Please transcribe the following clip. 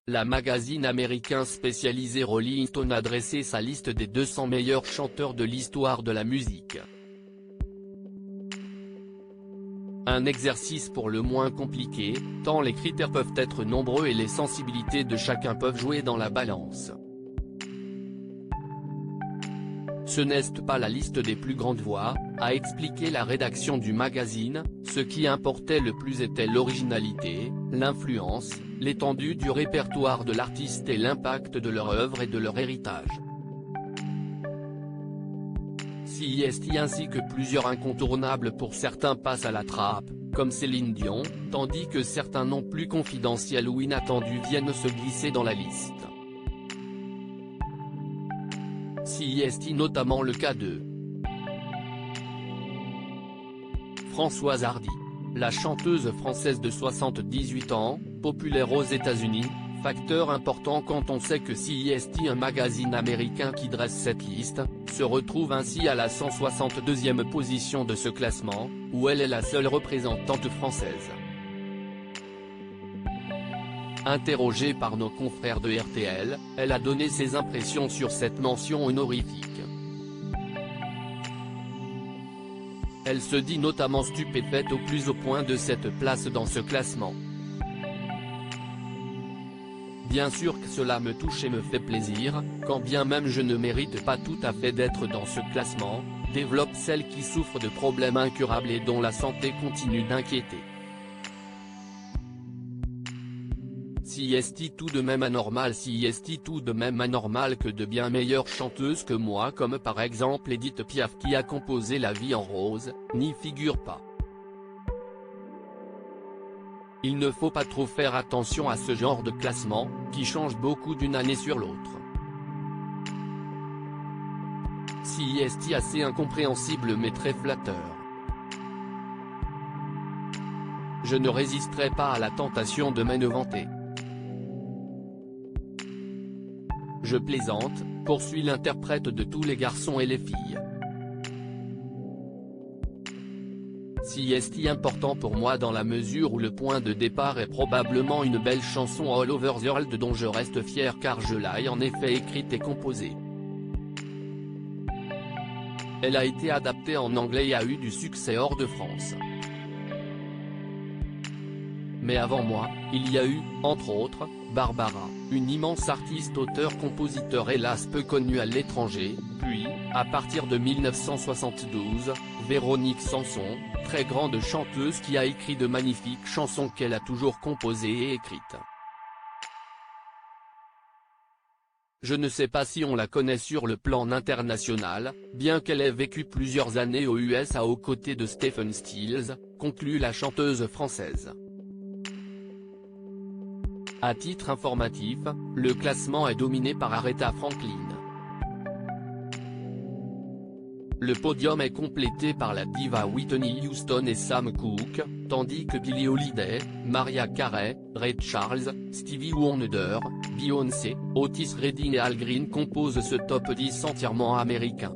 La magazine américain spécialisé Rolling Stone a dressé sa liste des 200 meilleurs chanteurs de l'histoire de la musique. Un exercice pour le moins compliqué, tant les critères peuvent être nombreux et les sensibilités de chacun peuvent jouer dans la balance. Ce n'est pas la liste des plus grandes voix, a expliqué la rédaction du magazine, ce qui importait le plus était l'originalité, l'influence, l'étendue du répertoire de l'artiste et l'impact de leur œuvre et de leur héritage. CIST ainsi que plusieurs incontournables pour certains passent à la trappe, comme Céline Dion, tandis que certains noms plus confidentiels ou inattendus viennent se glisser dans la liste. CIST notamment le cas de Françoise Hardy. La chanteuse française de 78 ans, populaire aux États-Unis, facteur important quand on sait que CIST, un magazine américain qui dresse cette liste, se retrouve ainsi à la 162e position de ce classement, où elle est la seule représentante française. Interrogée par nos confrères de RTL, elle a donné ses impressions sur cette mention honorifique. Elle se dit notamment stupéfaite au plus haut point de cette place dans ce classement. Bien sûr que cela me touche et me fait plaisir, quand bien même je ne mérite pas tout à fait d'être dans ce classement, développe celle qui souffre de problèmes incurables et dont la santé continue d'inquiéter. CIST tout de même anormal CIST tout de même anormal que de bien meilleures chanteuses que moi comme par exemple Édith Piaf qui a composé La vie en rose, n'y figure pas. Il ne faut pas trop faire attention à ce genre de classement, qui change beaucoup d'une année sur l'autre. CIST assez incompréhensible mais très flatteur. Je ne résisterai pas à la tentation de m'énovanter. Je plaisante, poursuit l'interprète de Tous les garçons et les filles. CIST important pour moi dans la mesure où le point de départ est probablement une belle chanson All Over the World dont je reste fier car je l'ai en effet écrite et composée. Elle a été adaptée en anglais et a eu du succès hors de France. Mais avant moi, il y a eu, entre autres, Barbara, une immense artiste auteur-compositeur hélas peu connue à l'étranger, puis, à partir de 1972, Véronique Sanson, très grande chanteuse qui a écrit de magnifiques chansons qu'elle a toujours composées et écrites. Je ne sais pas si on la connaît sur le plan international, bien qu'elle ait vécu plusieurs années aux USA aux côtés de Stephen Stills, conclut la chanteuse française. À titre informatif, le classement est dominé par Aretha Franklin. Le podium est complété par la diva Whitney Houston et Sam Cooke, tandis que Billie Holiday, Mariah Carey, Ray Charles, Stevie Wonder, Beyoncé, Otis Redding et Al Green composent ce top 10 entièrement américain.